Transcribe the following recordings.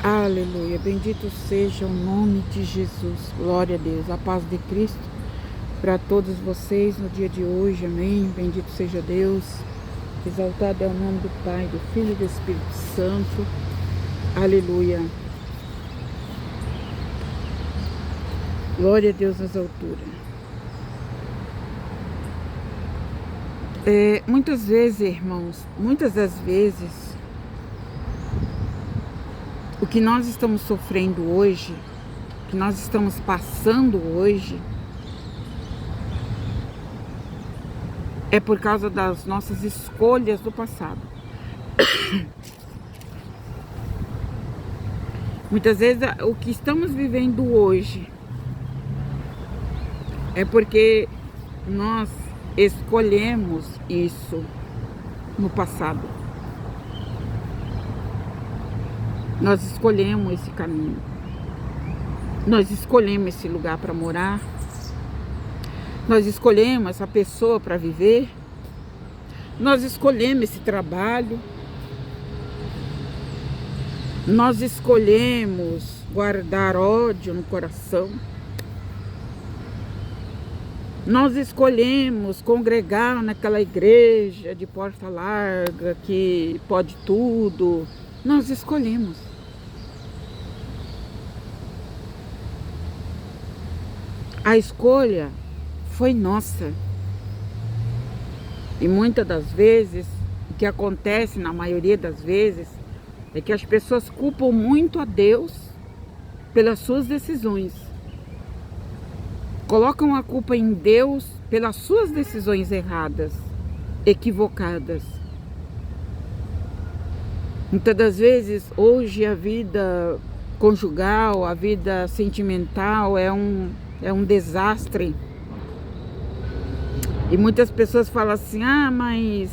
Aleluia, bendito seja o nome de Jesus, glória a Deus, a paz de Cristo para todos vocês no dia de hoje, amém, bendito seja Deus, exaltado é o nome do Pai, do Filho e do Espírito Santo, aleluia, glória a Deus nas alturas. Muitas vezes, irmãos, muitas das vezes, o que nós estamos sofrendo hoje, o que nós estamos passando hoje, é por causa das nossas escolhas do passado. Muitas vezes o que estamos vivendo hoje é porque nós escolhemos isso no passado. Nós escolhemos esse caminho. Nós escolhemos esse lugar para morar. Nós escolhemos essa pessoa para viver. Nós escolhemos esse trabalho. Nós escolhemos guardar ódio no coração. Nós escolhemos congregar naquela igreja de porta larga que pode tudo. Nós escolhemos. A escolha foi nossa. E muitas das vezes, o que acontece na maioria das vezes, é que as pessoas culpam muito a Deus pelas suas decisões. Colocam a culpa em Deus pelas suas decisões erradas, equivocadas. Muitas das vezes, hoje a vida conjugal, a vida sentimental é um desastre. E muitas pessoas falam assim, mas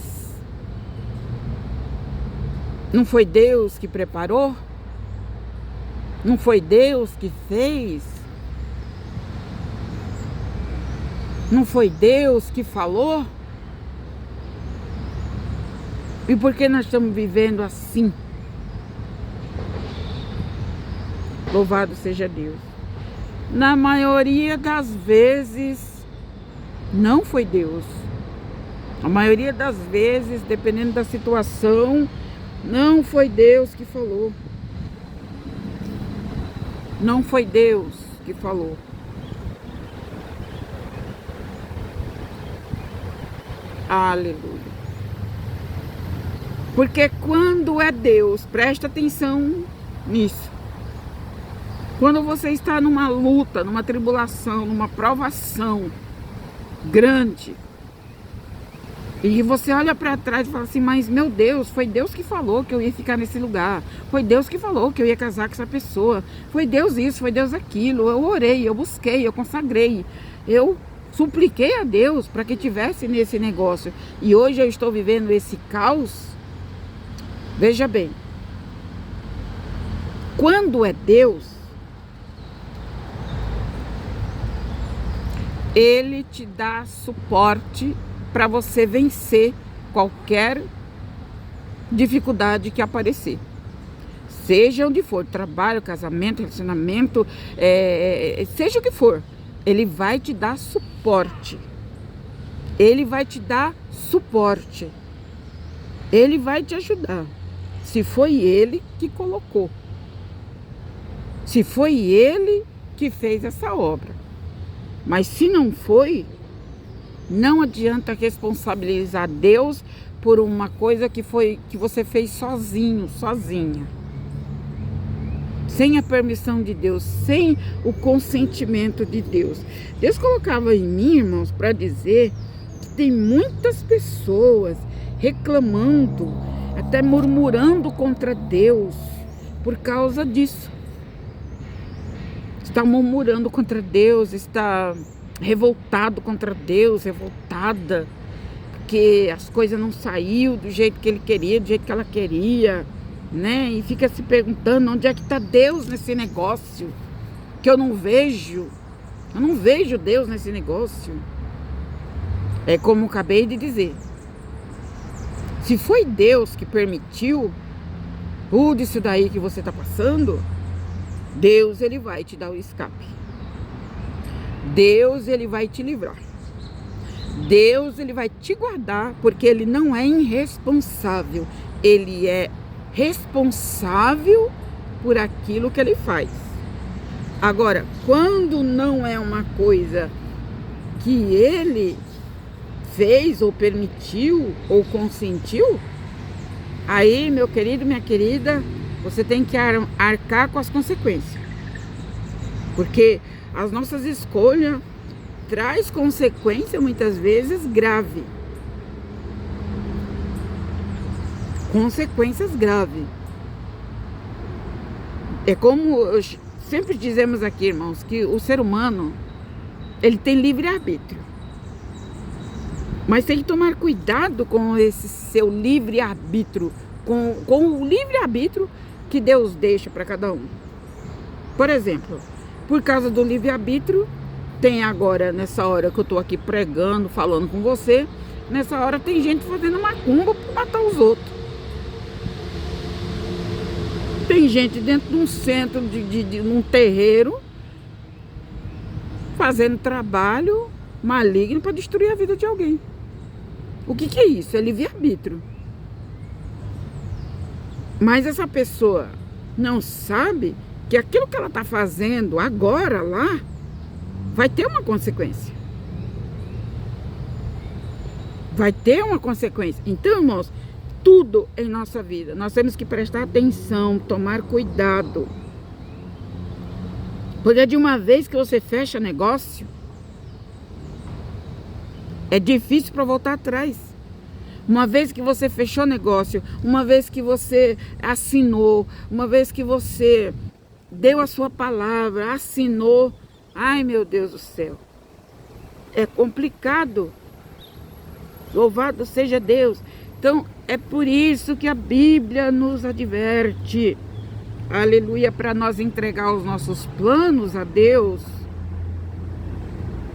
não foi Deus que preparou? Não foi Deus que fez? Não foi Deus que falou? E por que nós estamos vivendo assim? Louvado seja Deus. Na maioria das vezes, não foi Deus. A maioria das vezes, dependendo da situação, não foi Deus que falou. Não foi Deus que falou. Aleluia. Porque quando é Deus, presta atenção nisso. Quando você está numa luta, numa tribulação, numa provação grande, e você olha para trás e fala assim, mas meu Deus, foi Deus que falou que eu ia ficar nesse lugar, foi Deus que falou que eu ia casar com essa pessoa, foi Deus isso, foi Deus aquilo, eu orei, eu busquei, eu consagrei, eu supliquei a Deus para que tivesse nesse negócio, e hoje eu estou vivendo esse caos. Veja bem, quando é Deus, Ele te dá suporte para você vencer qualquer dificuldade que aparecer. Seja onde for, trabalho, casamento, relacionamento, seja o que for, Ele vai te dar suporte. Ele vai te dar suporte. Ele vai te ajudar. Se foi Ele que colocou. Se foi Ele que fez essa obra. Mas se não foi, não adianta responsabilizar Deus por uma coisa que você fez sozinho, sozinha. Sem a permissão de Deus, sem o consentimento de Deus. Deus colocava em mim, irmãos, para dizer que tem muitas pessoas reclamando, até murmurando contra Deus por causa disso. Está murmurando contra Deus, está revoltado contra Deus, revoltada, porque as coisas não saíram do jeito que ele queria, do jeito que ela queria, né? E fica se perguntando onde é que está Deus nesse negócio, que eu não vejo Deus nesse negócio. É como acabei de dizer, se foi Deus que permitiu, tudo isso daí que você está passando, Deus, ele vai te dar o escape. Deus, ele vai te livrar. Deus, ele vai te guardar, porque ele não é irresponsável. Ele é responsável por aquilo que ele faz. Agora, quando não é uma coisa que ele fez ou permitiu ou consentiu, aí, meu querido, minha querida, você tem que arcar com as consequências. Porque as nossas escolhas traz consequência muitas vezes grave. Consequências graves. É como sempre dizemos aqui, irmãos, que o ser humano, ele tem livre-arbítrio. Mas tem que tomar cuidado com esse seu livre-arbítrio, com o livre-arbítrio que Deus deixa para cada um. Por exemplo, por causa do livre-arbítrio, tem agora, nessa hora que eu estou aqui pregando, falando com você, nessa hora tem gente fazendo macumba para matar os outros. Tem gente dentro de um centro, de um terreiro, fazendo trabalho maligno para destruir a vida de alguém. O que é isso? É livre-arbítrio. Mas essa pessoa não sabe que aquilo que ela está fazendo agora lá vai ter uma consequência. Vai ter uma consequência. Então, irmãos, tudo em nossa vida, nós temos que prestar atenção, tomar cuidado. Porque de uma vez que você fecha negócio, é difícil para voltar atrás. Uma vez que você fechou negócio, uma vez que você assinou, uma vez que você deu a sua palavra, assinou, ai meu Deus do céu, é complicado. Louvado seja Deus. Então é por isso que a Bíblia nos adverte, aleluia, para nós entregar os nossos planos a Deus,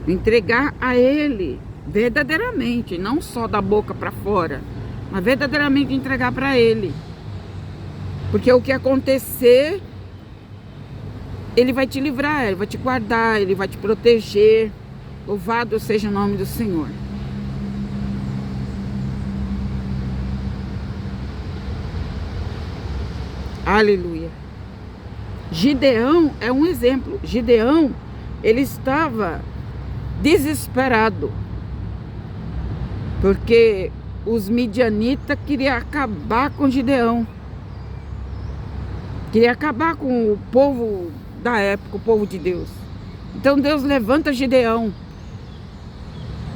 entregar a Ele verdadeiramente, não só da boca para fora, mas verdadeiramente entregar para Ele. Porque o que acontecer, Ele vai te livrar, Ele vai te guardar, Ele vai te proteger. Louvado seja o nome do Senhor. Aleluia. Gideão é um exemplo. Gideão, ele estava desesperado, porque os midianitas queriam acabar com Gideão. Queria acabar com o povo da época, o povo de Deus. Então Deus levanta Gideão.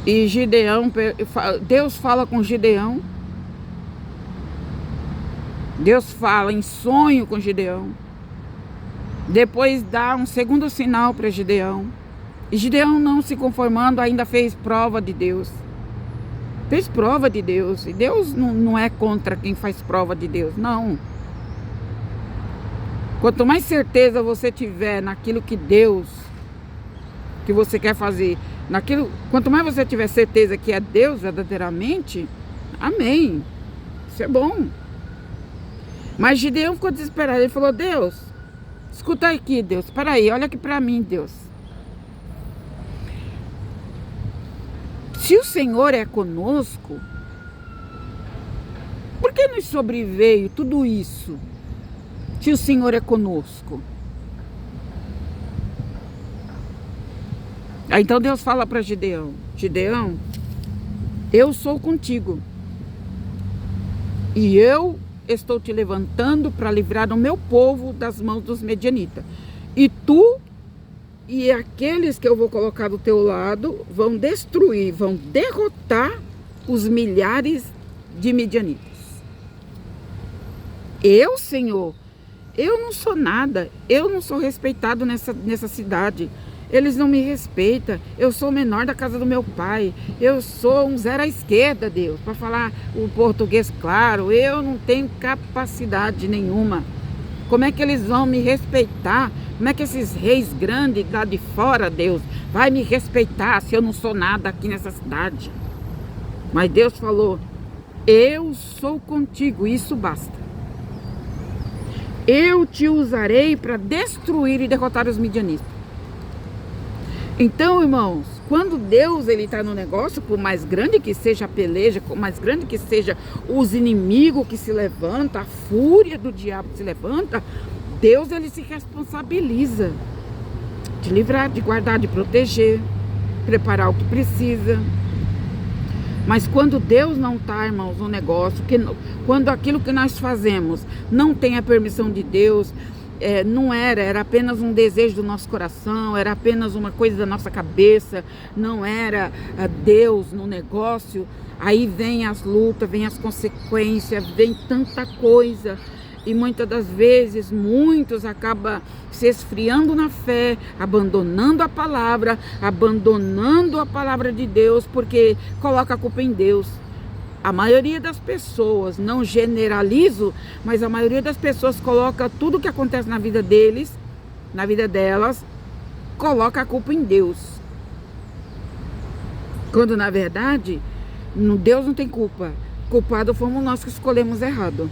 E Gideão, Deus fala com Gideão. Deus fala em sonho com Gideão. Depois dá um segundo sinal para Gideão. E Gideão, não se conformando, ainda fez prova de Deus. Fez prova de Deus. E Deus não é contra quem faz prova de Deus, não. Quanto mais certeza você tiver naquilo que Deus, que você quer fazer, quanto mais você tiver certeza que é Deus verdadeiramente, amém. Isso é bom. Mas Gideão ficou desesperado. Ele falou: Deus, escuta aqui, Deus. Para aí, olha aqui para mim, Deus. Se o Senhor é conosco, por que nos sobreveio tudo isso? Se o Senhor é conosco. Aí então Deus fala para Gideão: Gideão, eu sou contigo. E eu estou te levantando para livrar o meu povo das mãos dos medianitas. E tu e aqueles que eu vou colocar do teu lado vão destruir, vão derrotar os milhares de medianitas. Eu, Senhor, eu não sou nada, eu não sou respeitado nessa cidade. Eles não me respeitam. Eu sou o menor da casa do meu pai. Eu sou um zero à esquerda, Deus, para falar o português claro. Eu não tenho capacidade nenhuma. Como é que eles vão me respeitar? Como é que esses reis grandes lá de fora, Deus, vai me respeitar se eu não sou nada aqui nessa cidade? Mas Deus falou: eu sou contigo, isso basta. Eu te usarei para destruir e derrotar os midianitas. Então, irmãos, quando Deus ele está no negócio, por mais grande que seja a peleja, por mais grande que seja os inimigos que se levantam, a fúria do diabo que se levanta, Deus ele se responsabiliza de livrar, de guardar, de proteger, preparar o que precisa. Mas quando Deus não está, irmãos, no negócio, quando aquilo que nós fazemos não tem a permissão de Deus, não era apenas um desejo do nosso coração, era apenas uma coisa da nossa cabeça, não era Deus no negócio, aí vem as lutas, vem as consequências, vem tanta coisa. E muitas das vezes, muitos acabam se esfriando na fé, abandonando a palavra de Deus, porque coloca a culpa em Deus. A maioria das pessoas, não generalizo, mas a maioria das pessoas coloca tudo que acontece na vida deles, na vida delas, coloca a culpa em Deus. Quando na verdade, Deus não tem culpa. Culpado fomos nós que escolhemos errado.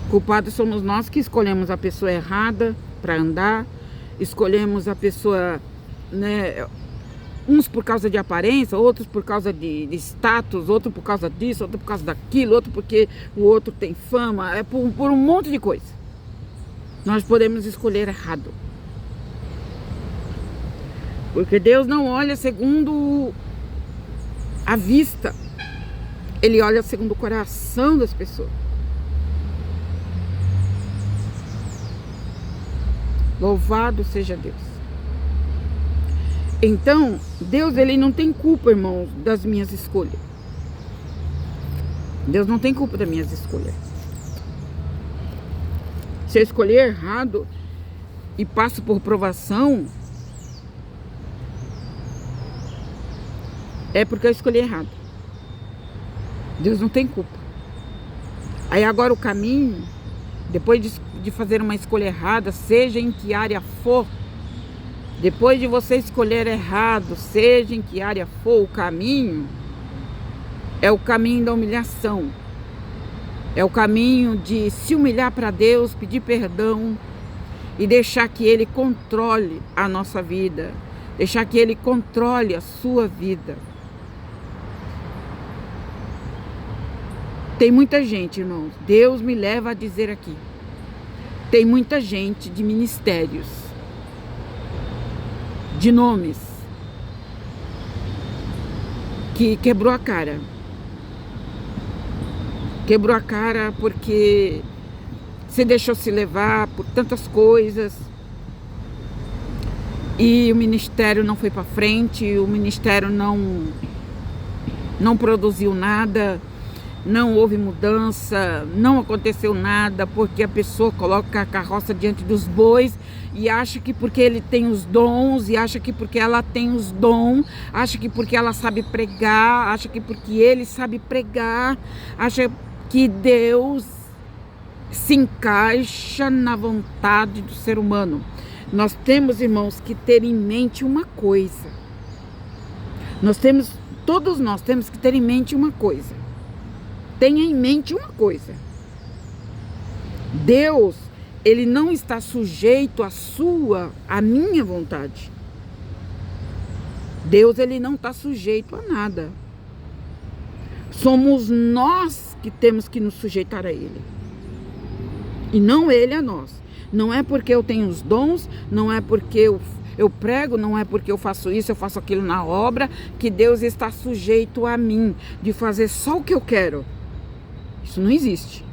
Culpados somos nós que escolhemos a pessoa errada para andar, escolhemos a pessoa, né, uns por causa de aparência, outros por causa de status, outro por causa disso, outro por causa daquilo, outro porque o outro tem fama, por um monte de coisa. Nós podemos escolher errado. Porque Deus não olha segundo a vista, Ele olha segundo o coração das pessoas. Louvado seja Deus. Então, Deus ele não tem culpa, irmãos, das minhas escolhas. Deus não tem culpa das minhas escolhas. Se eu escolher errado e passo por provação, é porque eu escolhi errado. Deus não tem culpa. Aí agora o caminho, depois de fazer uma escolha errada, seja em que área for, depois de você escolher errado, seja em que área for, o caminho é o caminho da humilhação. É o caminho de se humilhar para Deus, pedir perdão e deixar que Ele controle a nossa vida, deixar que Ele controle a sua vida. Tem muita gente, irmãos, Deus me leva a dizer aqui, tem muita gente de ministérios, de nomes, que quebrou a cara. Quebrou a cara porque se deixou se levar por tantas coisas. E o ministério não foi para frente, o ministério não produziu nada. Não houve mudança, não aconteceu nada, porque a pessoa coloca a carroça diante dos bois e acha que porque ele tem os dons, e acha que porque ela tem os dons, acha que porque ela sabe pregar, acha que porque ele sabe pregar, acha que Deus se encaixa na vontade do ser humano. Nós temos, irmãos, que ter em mente uma coisa. Todos nós temos que ter em mente uma coisa. Tenha em mente uma coisa. Deus, Ele não está sujeito à minha vontade. Deus, Ele não está sujeito a nada. Somos nós que temos que nos sujeitar a Ele. E não Ele a nós. Não é porque eu tenho os dons, não é porque eu prego, não é porque eu faço isso, eu faço aquilo na obra, que Deus está sujeito a mim, de fazer só o que eu quero. Isso não existe.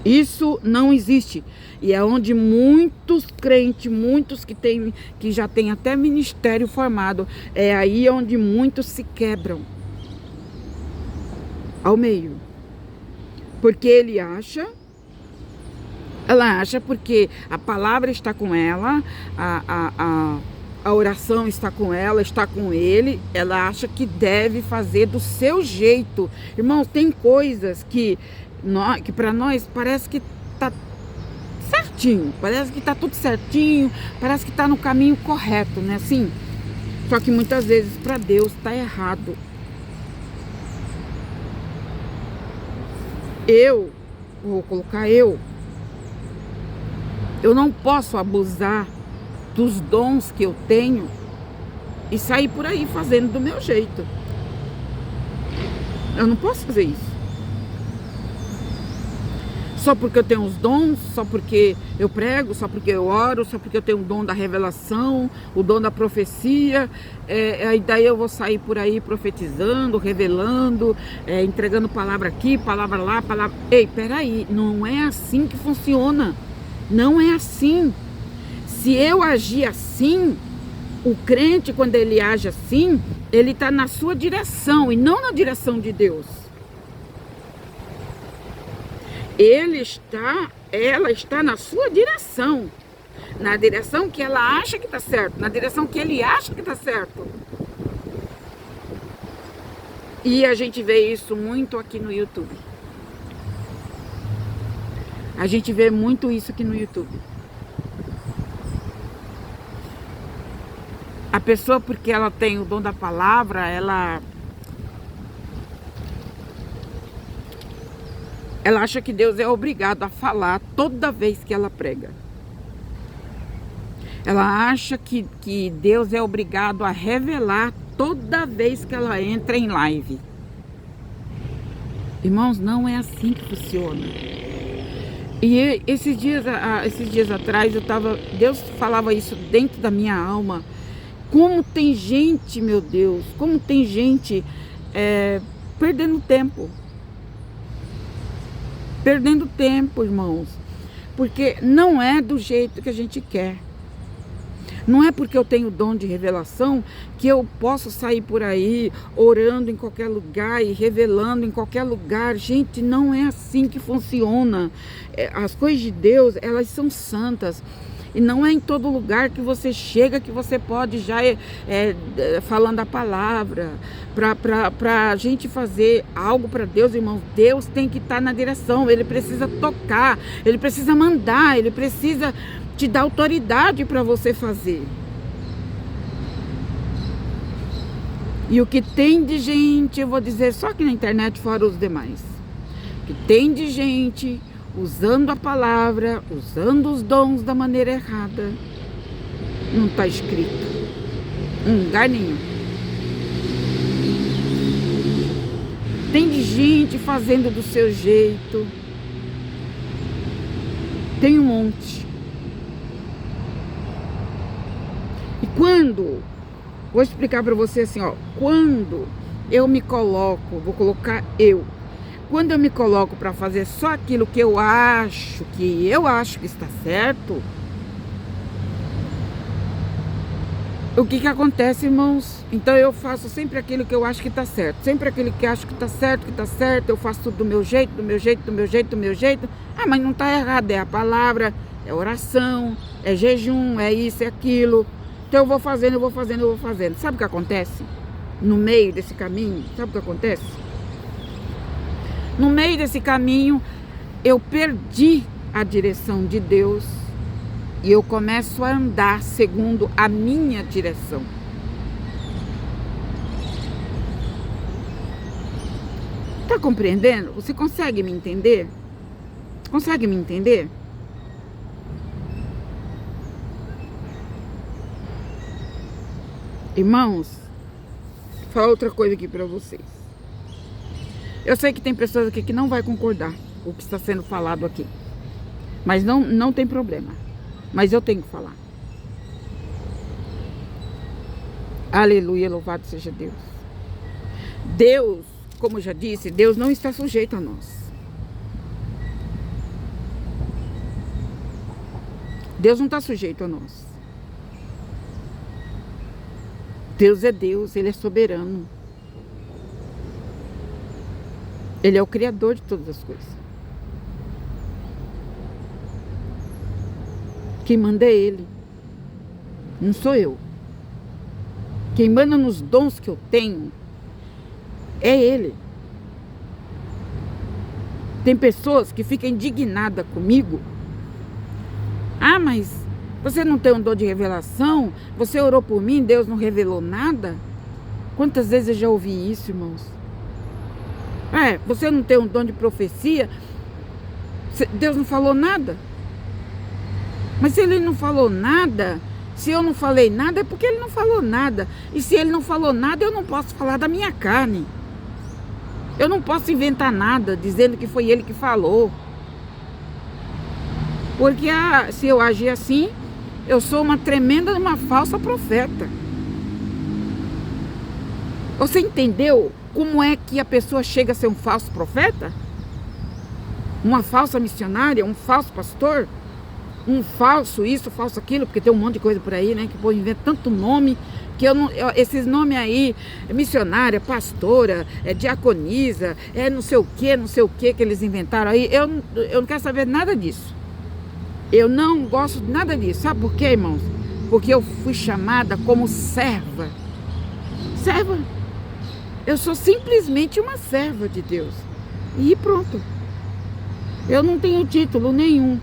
Isso não existe. E é onde muitos crentes, muitos que já têm até ministério formado, é aí onde muitos se quebram ao meio. Porque ela acha porque a palavra está com ela, a oração está com ela, está com ele, ela acha que deve fazer do seu jeito. Irmãos, tem coisas que para nós parece que está certinho, parece que está tudo certinho, parece que está no caminho correto, né? Assim, só que muitas vezes para Deus está errado. Eu vou colocar eu não posso abusar dos dons que eu tenho e sair por aí fazendo do meu jeito. Eu não posso fazer isso. Só porque eu tenho os dons, só porque eu prego, só porque eu oro, só porque eu tenho o dom da revelação, o dom da profecia, aí daí eu vou sair por aí profetizando, revelando, entregando palavra aqui, palavra lá, palavra... Ei, peraí, não é assim que funciona. Não é assim. Se eu agir assim, o crente, quando ele age assim, ele está na sua direção e não na direção de Deus. Ela está na sua direção, na direção que ela acha que está certo, na direção que ele acha que está certo. E a gente vê isso muito aqui no YouTube. A gente vê muito isso aqui no YouTube. A pessoa, porque ela tem o dom da palavra, ela acha que Deus é obrigado a falar toda vez que ela prega. Ela acha que Deus é obrigado a revelar toda vez que ela entra em live. Irmãos, não é assim que funciona. E esses dias atrás Deus falava isso dentro da minha alma. Como tem gente, meu Deus, como tem gente perdendo tempo. Perdendo tempo, irmãos. Porque não é do jeito que a gente quer. Não é porque eu tenho dom de revelação que eu posso sair por aí orando em qualquer lugar e revelando em qualquer lugar. Gente, não é assim que funciona. As coisas de Deus, elas são santas. E não é em todo lugar que você chega que você pode já falando a palavra. Para a gente fazer algo para Deus, irmãos, Deus tem que estar na direção. Ele precisa tocar, Ele precisa mandar, Ele precisa te dar autoridade para você fazer. E o que tem de gente, eu vou dizer só aqui na internet, fora os demais. O que tem de gente usando a palavra, usando os dons da maneira errada, não está escrito em lugar nenhum. Tem de gente fazendo do seu jeito. Tem um monte. E vou explicar para você assim, ó, quando eu me coloco, vou colocar eu, quando eu me coloco para fazer só aquilo que eu acho que está certo, o que acontece, irmãos? Então eu faço sempre aquilo que eu acho que está certo, sempre aquilo que acho que está certo, eu faço tudo do meu jeito. Ah, mas não está errado, é a palavra, é oração, é jejum, é isso, é aquilo. Então eu vou fazendo. Sabe o que acontece? No meio desse caminho, sabe o que acontece? No meio desse caminho, eu perdi a direção de Deus e eu começo a andar segundo a minha direção. Tá compreendendo? Você consegue me entender? Consegue me entender? Irmãos, vou falar outra coisa aqui para vocês. Eu sei que tem pessoas aqui que não vai concordar com o que está sendo falado aqui. Mas não tem problema. Mas eu tenho que falar. Aleluia, louvado seja Deus. Deus, como eu já disse, Deus não está sujeito a nós. Deus não está sujeito a nós. Deus é Deus, Ele é soberano. Ele é o Criador de todas as coisas. Quem manda é Ele, não sou eu. Quem manda nos dons que eu tenho é Ele. Tem pessoas que ficam indignadas comigo. Ah, mas você não tem um dom de revelação? Você orou por mim, Deus não revelou nada? Quantas vezes eu já ouvi isso, irmãos? Você não tem um dom de profecia? Deus não falou nada? Mas se ele não falou nada, se eu não falei nada, é porque ele não falou nada. E se ele não falou nada, eu não posso falar da minha carne. Eu não posso inventar nada dizendo que foi ele que falou. Porque se eu agir assim, eu sou uma tremenda, uma falsa profeta. Você entendeu como é que a pessoa chega a ser um falso profeta? Uma falsa missionária, um falso pastor? Um falso isso, falso aquilo, porque tem um monte de coisa por aí, né? Que o povo inventa tanto nome, que esses nomes aí, missionária, pastora, diaconisa, não sei o que eles inventaram aí, eu não quero saber nada disso. Eu não gosto de nada disso. Sabe por quê, irmãos? Porque eu fui chamada como serva. Serva. Eu sou simplesmente uma serva de Deus. E pronto. Eu não tenho título nenhum.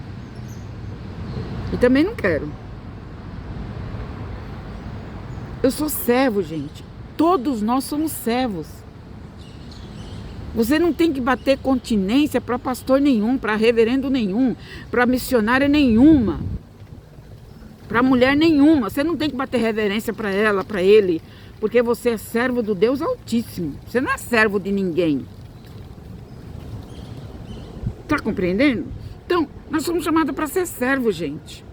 E também não quero. Eu sou servo, gente. Todos nós somos servos. Você não tem que bater continência para pastor nenhum, para reverendo nenhum, para missionária nenhuma, para mulher nenhuma. Você não tem que bater reverência para ela, para ele, porque você é servo do Deus Altíssimo. Você não é servo de ninguém. Tá compreendendo? Então, nós somos chamados para ser servo, gente.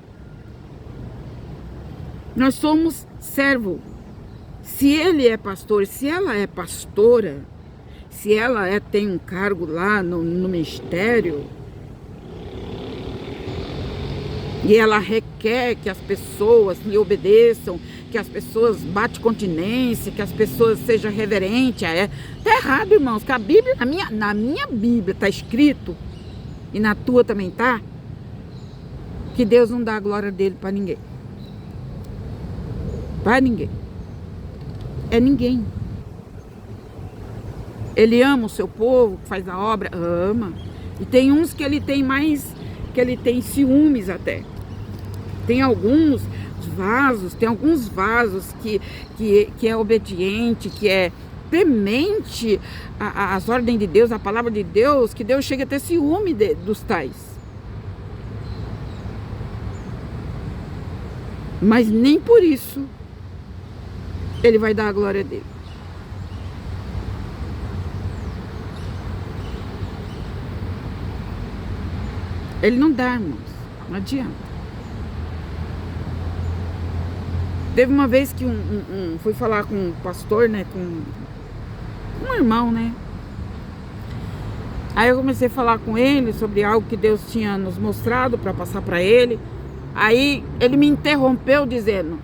Nós somos servo. Se ele é pastor, se ela é pastora, se ela tem um cargo lá no ministério, e ela requer que as pessoas lhe obedeçam, que as pessoas batem continência, que as pessoas sejam reverentes, tá errado, irmãos, que a Bíblia, na minha Bíblia está escrito, e na tua também tá, que Deus não dá a glória dele para ninguém. Para ninguém. É ninguém. Ele ama o seu povo, que faz a obra, ama. E tem uns que ele tem mais, que ele tem ciúmes até. Tem alguns vasos que é obediente, que é temente às ordens de Deus, à palavra de Deus, que Deus chega a ter ciúme dos tais. Mas nem por isso ele vai dar a glória dele. Ele não dá, irmãos. Não adianta. Teve uma vez que fui falar com um pastor, né? Com um irmão, né? Aí eu comecei a falar com ele sobre algo que Deus tinha nos mostrado para passar para ele. Aí ele me interrompeu dizendo: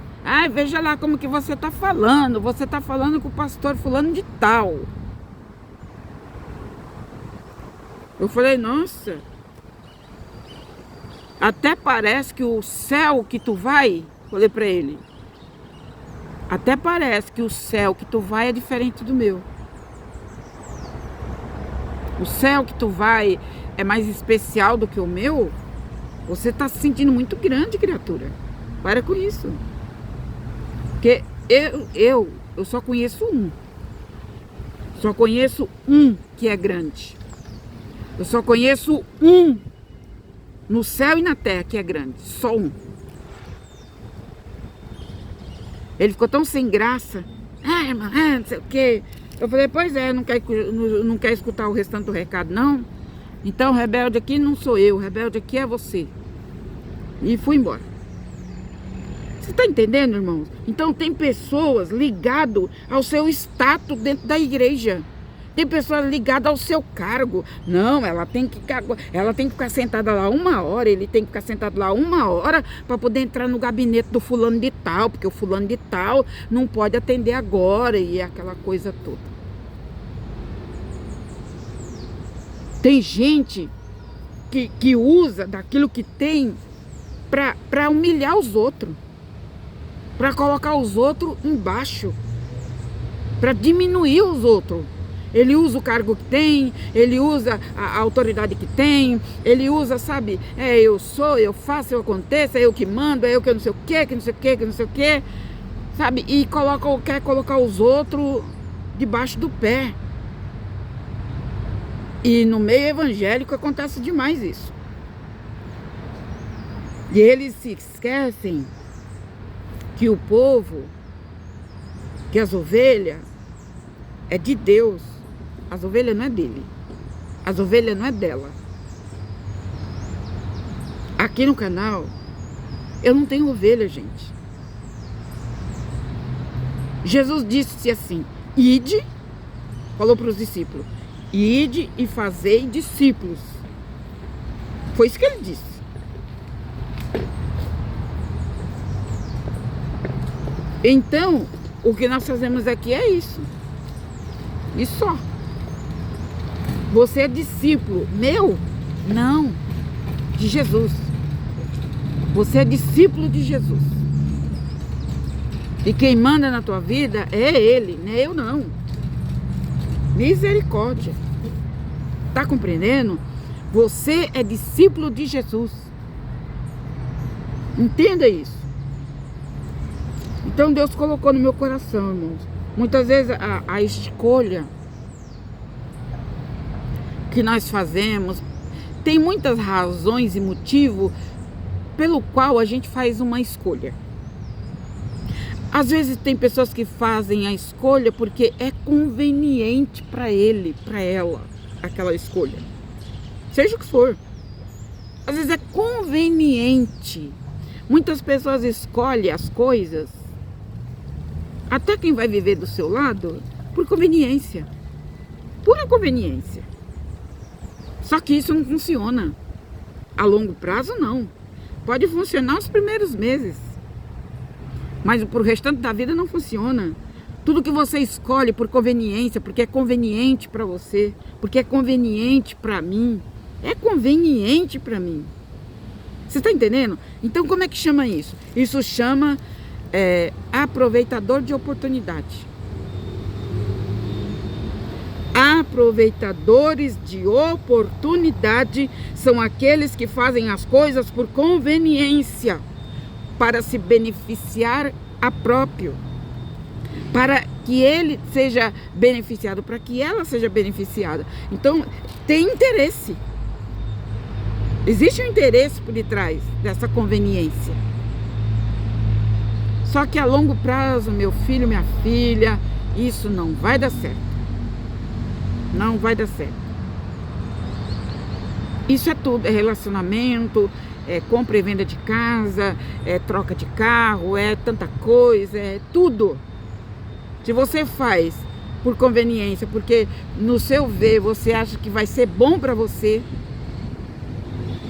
veja lá como que você está falando. Você está falando com o pastor fulano de tal. Eu falei: nossa, até parece que o céu que tu vai, falei para ele, até parece que o céu que tu vai é diferente do meu. O céu que tu vai é mais especial do que o meu. Você está se sentindo muito grande, criatura. Para com isso. Porque eu só conheço um. Só conheço um que é grande. Eu só conheço um no céu e na terra que é grande. Só um. Ele ficou tão sem graça. Irmã, não sei o quê. Eu falei: pois é, não quer escutar o restante do recado, não? Então, o rebelde aqui não sou eu. O rebelde aqui é você. E fui embora. Você está entendendo, irmãos? Então, tem pessoas ligadas ao seu status dentro da igreja. Tem pessoas ligadas ao seu cargo. Não, ela tem que ficar sentada lá 1 hora, ele tem que ficar sentado lá 1 hora para poder entrar no gabinete do fulano de tal, porque o fulano de tal não pode atender agora, e aquela coisa toda. Tem gente que usa daquilo que tem para humilhar os outros, para colocar os outros embaixo, para diminuir os outros. Ele usa o cargo que tem, ele usa a autoridade que tem, ele usa, sabe, eu sou, eu faço, eu aconteço, é eu que mando, é eu que não sei o quê, que não sei o quê, que não sei o quê, sabe, e quer colocar os outros debaixo do pé. E no meio evangélico acontece demais isso. E eles se esquecem que o povo, que as ovelhas, é de Deus. As ovelhas não é dele. As ovelhas não é dela. Aqui no canal, eu não tenho ovelha, gente. Jesus disse assim, ide, falou para os discípulos, ide e fazei discípulos. Foi isso que ele disse. Então, o que nós fazemos aqui é isso. E só. Você é discípulo meu? Não. De Jesus. Você é discípulo de Jesus. E quem manda na tua vida é Ele, não é eu não. Misericórdia. Tá compreendendo? Você é discípulo de Jesus. Entenda isso. Então Deus colocou no meu coração, irmãos. Muitas vezes a escolha que nós fazemos, tem muitas razões e motivos pelo qual a gente faz uma escolha. Às vezes tem pessoas que fazem a escolha porque é conveniente para ele, para ela, aquela escolha. Seja o que for. Às vezes é conveniente. Muitas pessoas escolhem as coisas, até quem vai viver do seu lado, por conveniência. Pura conveniência. Só que isso não funciona. A longo prazo, não. Pode funcionar os primeiros meses. Mas pro restante da vida não funciona. Tudo que você escolhe por conveniência, porque é conveniente para você, porque é conveniente para mim, é conveniente para mim. Você está entendendo? Então como é que chama isso? Isso chama aproveitador de oportunidade. Aproveitadores de oportunidade são aqueles que fazem as coisas por conveniência, para se beneficiar a próprio, para que ele seja beneficiado, para que ela seja beneficiada. Então, tem interesse. Existe um interesse por detrás dessa conveniência. Só que a longo prazo, meu filho, minha filha, isso não vai dar certo. Não vai dar certo. Isso é tudo, é relacionamento, é compra e venda de casa, é troca de carro, é tanta coisa, é tudo. Se você faz por conveniência, porque no seu ver você acha que vai ser bom para você,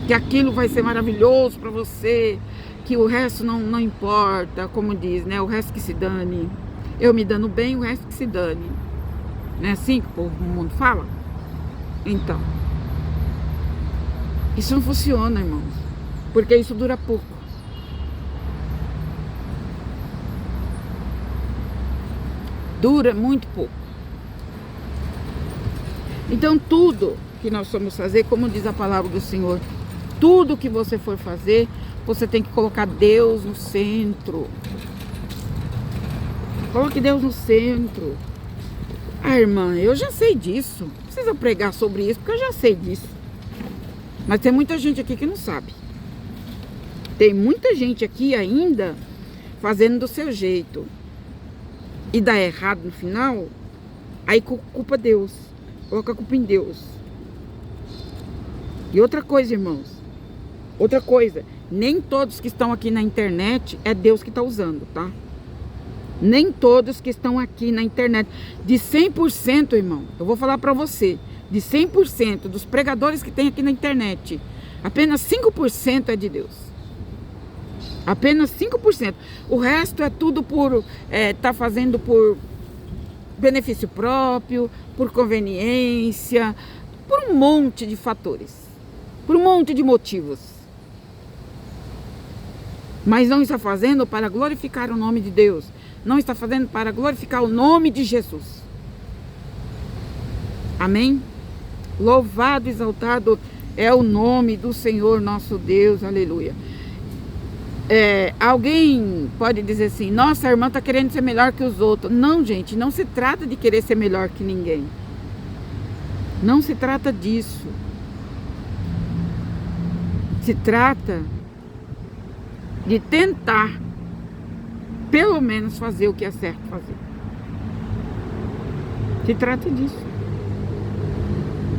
que aquilo vai ser maravilhoso para você, que o resto não importa, como diz, né? O resto que se dane. Eu me dando bem, o resto que se dane. Não é assim que o mundo fala? Então, isso não funciona, irmãos, porque isso dura pouco. Dura muito pouco. Então, tudo que nós vamos fazer, como diz a palavra do Senhor, tudo que você for fazer, você tem que colocar Deus no centro. Coloque Deus no centro. Ah, irmã, eu já sei disso. Não precisa pregar sobre isso, porque eu já sei disso. Mas tem muita gente aqui que não sabe. Tem muita gente aqui ainda fazendo do seu jeito. E dá errado no final, aí culpa Deus. Coloca a culpa em Deus. E outra coisa, irmãos. Outra coisa. Nem todos que estão aqui na internet é Deus que está usando, tá? Nem todos que estão aqui na internet. De 100%, irmão, eu vou falar para você. De 100% dos pregadores que tem aqui na internet, apenas 5% é de Deus. Apenas 5%. O resto é tudo por... tá fazendo por benefício próprio, por conveniência, por um monte de fatores. Por um monte de motivos. Mas não está fazendo para glorificar o nome de Deus. Não está fazendo para glorificar o nome de Jesus. Amém? Louvado, exaltado é o nome do Senhor nosso Deus. Aleluia. Alguém pode dizer assim: nossa, a irmã está querendo ser melhor que os outros. Não, gente, não se trata de querer ser melhor que ninguém. Não se trata disso. Se trata de tentar, pelo menos, fazer o que é certo fazer. Se trata disso.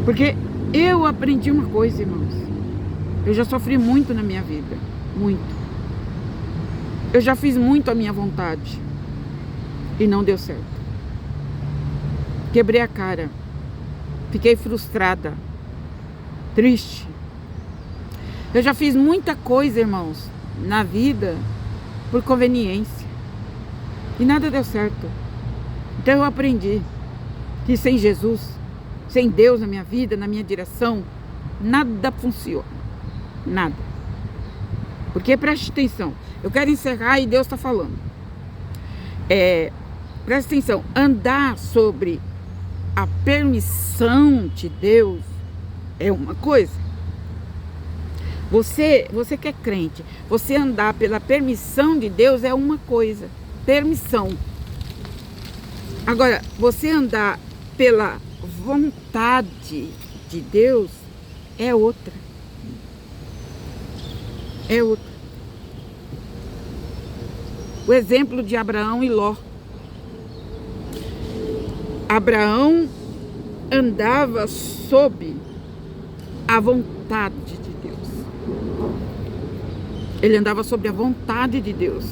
Porque eu aprendi uma coisa, irmãos. Eu já sofri muito na minha vida. Muito. Eu já fiz muito a minha vontade. E não deu certo. Quebrei a cara. Fiquei frustrada. Triste. Eu já fiz muita coisa, irmãos, na vida por conveniência. E nada deu certo. Então eu aprendi que sem Jesus, sem Deus na minha vida, na minha direção, nada funciona. Nada. Porque preste atenção. Eu quero encerrar e Deus está falando. Preste atenção. Andar sobre a permissão de Deus é uma coisa. Você que é crente, você andar pela permissão de Deus é uma coisa. Permissão. Agora, você andar pela vontade de Deus é outra. É outra. O exemplo de Abraão e Ló. Abraão andava sob a vontade de Deus. Ele andava sob a vontade de Deus.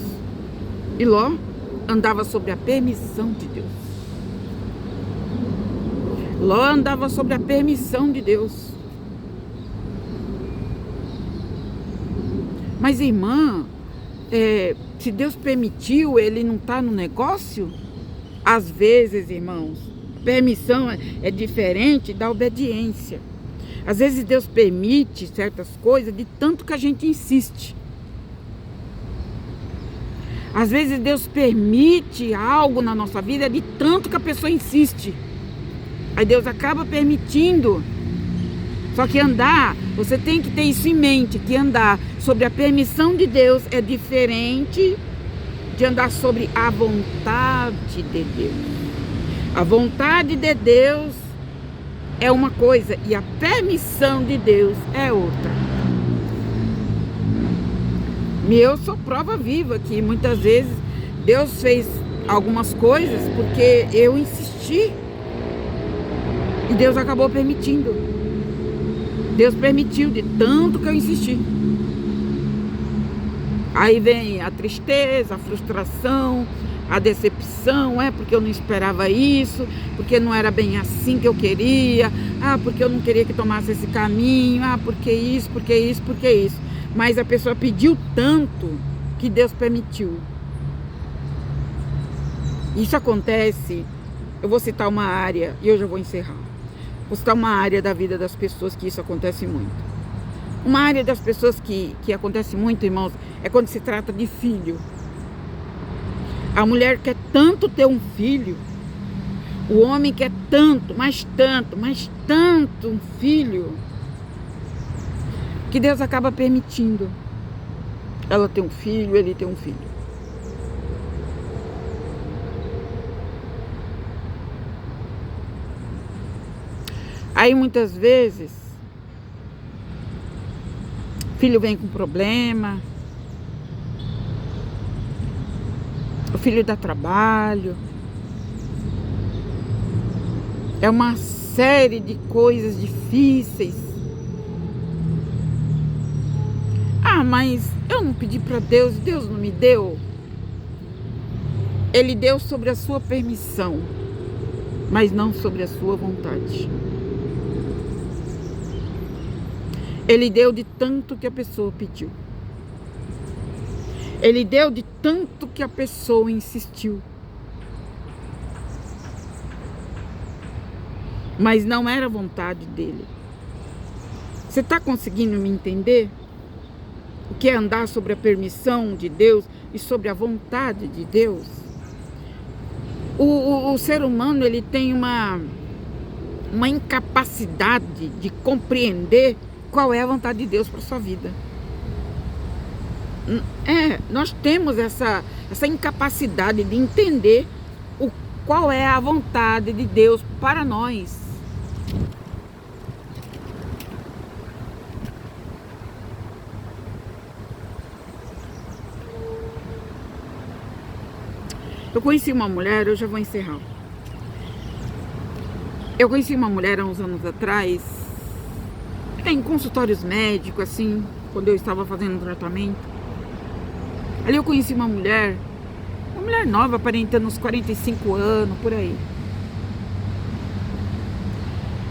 E Ló andava sob a permissão de Deus. Ló andava sob a permissão de Deus. Mas, irmã, se Deus permitiu, ele não está no negócio? Às vezes, irmãos, permissão é diferente da obediência. Às vezes Deus permite certas coisas de tanto que a gente insiste. Às vezes Deus permite algo na nossa vida de tanto que a pessoa insiste. Aí Deus acaba permitindo. Só que andar, você tem que ter isso em mente, que andar sobre a permissão de Deus é diferente de andar sobre a vontade de Deus. A vontade de Deus é uma coisa e a permissão de Deus é outra. E eu sou prova viva que muitas vezes Deus fez algumas coisas porque eu insisti. E Deus acabou permitindo. Deus permitiu de tanto que eu insisti. Aí vem a tristeza, a frustração, a decepção, porque eu não esperava isso, porque não era bem assim que eu queria, porque eu não queria que tomasse esse caminho, porque isso, porque isso, porque isso. Mas a pessoa pediu tanto que Deus permitiu. Isso acontece, eu vou citar uma área e eu já vou encerrar. Vou citar uma área da vida das pessoas que isso acontece muito. Uma área das pessoas que acontece muito, irmãos, é quando se trata de filho. A mulher quer tanto ter um filho, o homem quer tanto, mais tanto, mais tanto um filho, que Deus acaba permitindo ela ter um filho, ele ter um filho. Aí muitas vezes o filho vem com problema, o filho dá trabalho, é uma série de coisas difíceis. Mas eu não pedi para Deus, Deus não me deu. Ele deu sobre a sua permissão, mas não sobre a sua vontade. Ele deu de tanto que a pessoa pediu. Ele deu de tanto que a pessoa insistiu. Mas não era a vontade dele. Você está conseguindo me entender? O que é andar sobre a permissão de Deus e sobre a vontade de Deus? O ser humano, ele tem uma incapacidade de compreender qual é a vontade de Deus para a sua vida. Nós temos essa incapacidade de entender qual é a vontade de Deus para nós. Eu conheci uma mulher, eu já vou encerrar. Eu conheci uma mulher há uns anos atrás, em consultórios médicos, assim, quando eu estava fazendo um tratamento. Ali eu conheci uma mulher nova, aparentando uns 45 anos, por aí.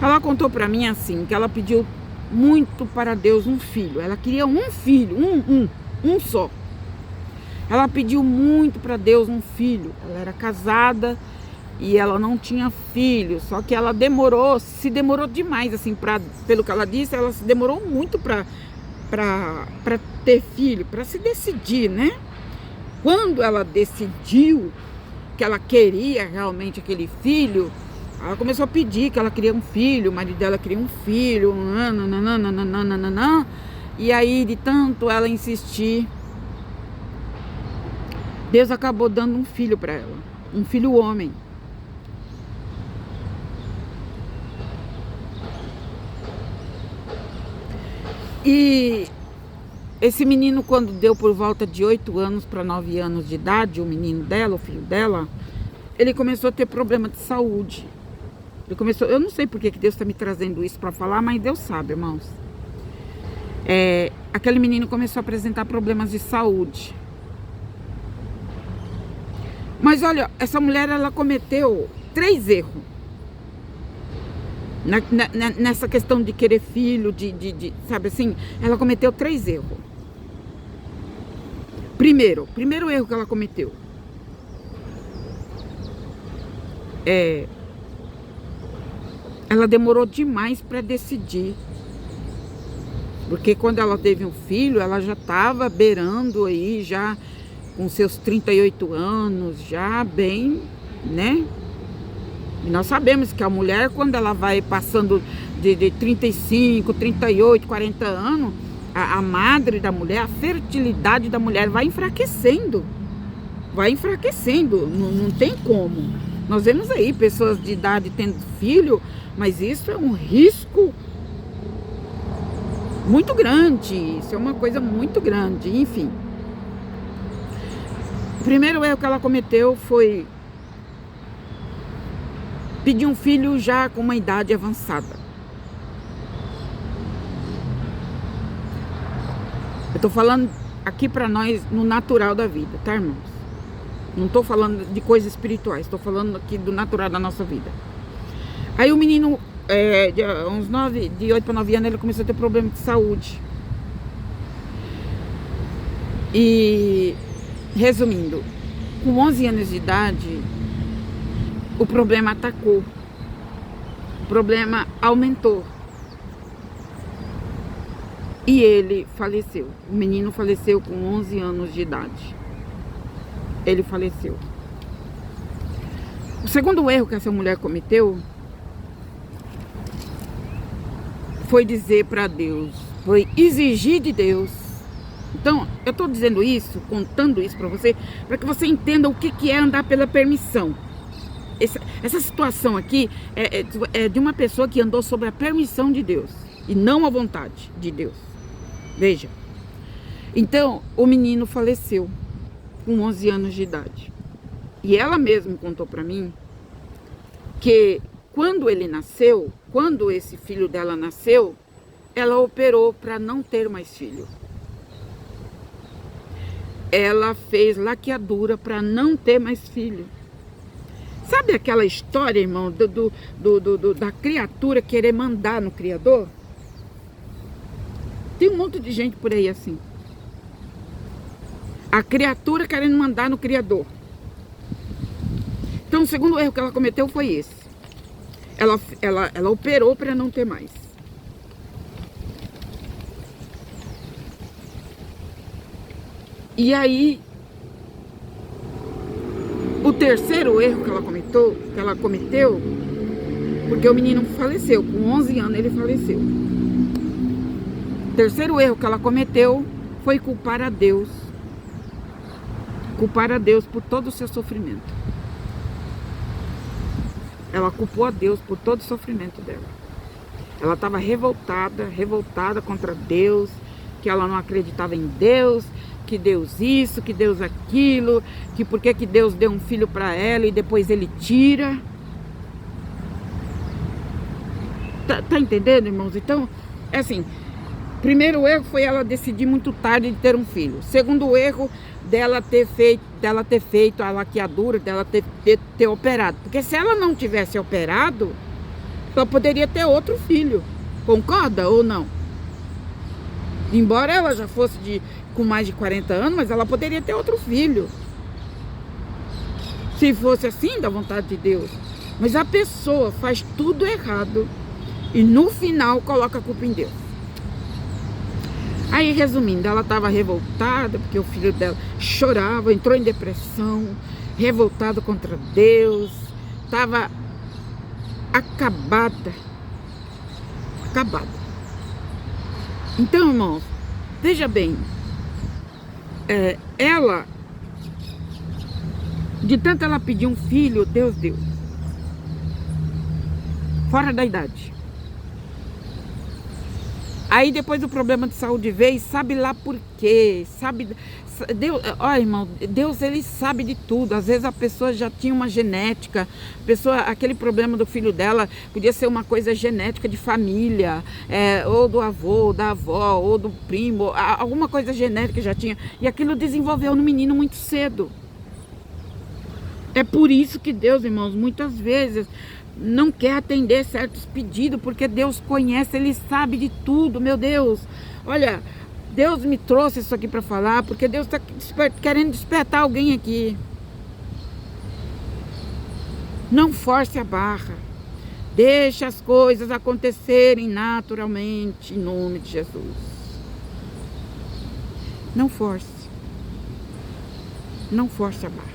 Ela contou pra mim assim, que ela pediu muito para Deus um filho. Ela queria um filho, um só. Ela pediu muito para Deus um filho. Ela era casada e ela não tinha filho. Só que ela se demorou demais, assim, pelo que ela disse, ela se demorou muito para ter filho, para se decidir, né? Quando ela decidiu que ela queria realmente aquele filho, ela começou a pedir que ela queria um filho, o marido dela queria um filho, e aí de tanto ela insistir, Deus acabou dando um filho para ela, um filho homem. E esse menino, quando deu por volta de 8 anos para 9 anos de idade, o menino dela, o filho dela, ele começou a ter problema de saúde. Eu não sei por que Deus está me trazendo isso para falar, mas Deus sabe, irmãos. Aquele menino começou a apresentar problemas de saúde. Mas olha, essa mulher, ela cometeu 3 erros. Nessa questão de querer filho, sabe assim, ela cometeu 3 erros. Primeiro erro que ela cometeu ela demorou demais para decidir. Porque quando ela teve um filho, ela já estava beirando aí, já com seus 38 anos, já bem, né? E nós sabemos que a mulher, quando ela vai passando de 35, 38, 40 anos, a madre da mulher, a fertilidade da mulher vai enfraquecendo. Não tem como. Nós vemos aí pessoas de idade tendo filho, mas isso é um risco muito grande. Isso é uma coisa muito grande, enfim. O primeiro erro que ela cometeu foi pedir um filho já com uma idade avançada. Eu tô falando aqui pra nós no natural da vida, tá, irmãos? Não tô falando de coisas espirituais, tô falando aqui do natural da nossa vida. Aí o menino, de 8 para 9 anos, ele começou a ter problema de saúde. E, resumindo, com 11 anos de idade, o problema atacou. O problema aumentou. E ele faleceu. O menino faleceu com 11 anos de idade. Ele faleceu. O segundo erro que essa mulher cometeu foi dizer para Deus, foi exigir de Deus. Então, eu estou dizendo isso, contando isso para você, para que você entenda o que é andar pela permissão. Essa situação aqui é de uma pessoa que andou sobre a permissão de Deus e não a vontade de Deus. Veja. Então, o menino faleceu com 11 anos de idade. E ela mesma contou para mim que quando ele nasceu, quando esse filho dela nasceu, ela operou para não ter mais filho. Ela fez laqueadura para não ter mais filho. Sabe aquela história, irmão, da criatura querer mandar no Criador? Tem um monte de gente por aí assim. A criatura querendo mandar no Criador. Então, o segundo erro que ela cometeu foi esse. Ela operou para não ter mais. E aí, o terceiro erro que ela cometeu, porque o menino faleceu, com 11 anos ele faleceu. O terceiro erro que ela cometeu foi culpar a Deus. Culpar a Deus por todo o seu sofrimento. Ela culpou a Deus por todo o sofrimento dela. Ela estava revoltada contra Deus, que ela não acreditava em Deus, que Deus isso, que Deus aquilo, que por que Deus deu um filho para ela e depois ele tira. Tá entendendo, irmãos? Então, é assim, primeiro erro foi ela decidir muito tarde de ter um filho. Segundo erro, dela ter feito a laqueadura, dela ter operado. Porque se ela não tivesse operado, ela poderia ter outro filho. Concorda ou não? Embora ela já fosse com mais de 40 anos, mas ela poderia ter outro filho. Se fosse assim, da vontade de Deus. Mas a pessoa faz tudo errado e no final coloca a culpa em Deus. Aí, resumindo, ela estava revoltada porque o filho dela chorava, entrou em depressão, revoltada contra Deus, estava acabada. Então, irmãos, veja bem, ela, de tanto ela pedir um filho, Deus deu. Fora da idade. Aí depois o problema de saúde veio, sabe lá por quê, Deus, ó irmão, Deus ele sabe de tudo. Às vezes a pessoa já tinha uma genética, aquele problema do filho dela podia ser uma coisa genética de família, ou do avô, ou da avó, ou do primo, alguma coisa genética já tinha, e aquilo desenvolveu no menino muito cedo. É por isso que Deus, irmãos, muitas vezes não quer atender certos pedidos, porque Deus conhece, Ele sabe de tudo, meu Deus. Olha, Deus me trouxe isso aqui para falar, porque Deus está querendo despertar alguém aqui. Não force a barra. Deixe as coisas acontecerem naturalmente, em nome de Jesus. Não force. Não force a barra.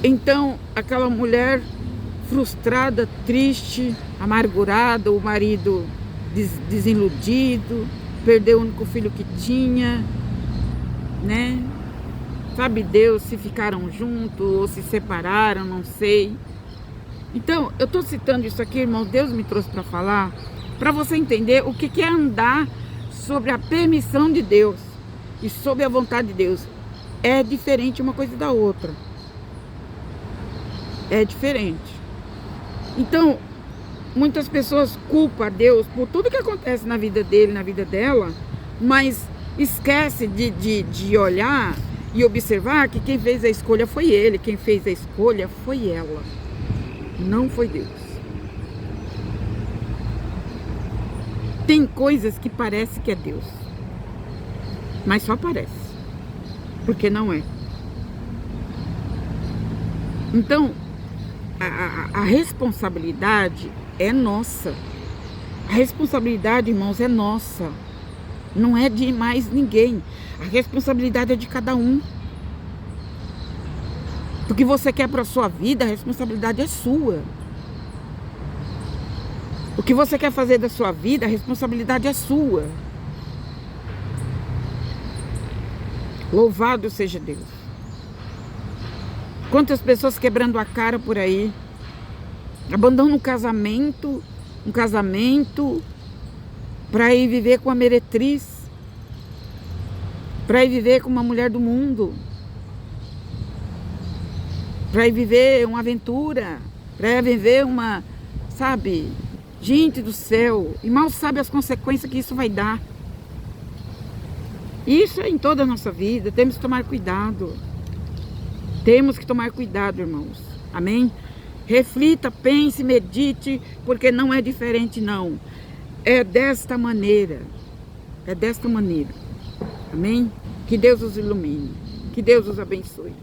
Então, aquela mulher frustrada, triste, amargurada, o marido desiludido, perdeu o único filho que tinha, né? Sabe Deus se ficaram juntos ou se separaram, não sei. Então, eu estou citando isso aqui, irmão, Deus me trouxe para falar, para você entender o que é andar sobre a permissão de Deus e sobre a vontade de Deus. É diferente uma coisa da outra. É diferente. Então, muitas pessoas culpam a Deus por tudo que acontece na vida dele, na vida dela, mas esquece de olhar e observar que quem fez a escolha foi ele, quem fez a escolha foi ela, não foi Deus. Tem coisas que parece que é Deus, mas só parece, porque não é. Então, a responsabilidade é nossa. A responsabilidade, irmãos, é nossa. Não é de mais ninguém. A responsabilidade é de cada um. O que você quer para a sua vida, a responsabilidade é sua. O que você quer fazer da sua vida, a responsabilidade é sua. Louvado seja Deus. Quantas pessoas quebrando a cara por aí, abandonam um casamento para ir viver com a meretriz, para ir viver com uma mulher do mundo, para ir viver uma aventura, para ir viver uma, sabe, gente do céu, e mal sabe as consequências que isso vai dar. Isso é em toda a nossa vida, temos que tomar cuidado. Temos que tomar cuidado, irmãos. Amém? Reflita, pense, medite, porque não é diferente, não. É desta maneira. É desta maneira. Amém? Que Deus os ilumine. Que Deus os abençoe.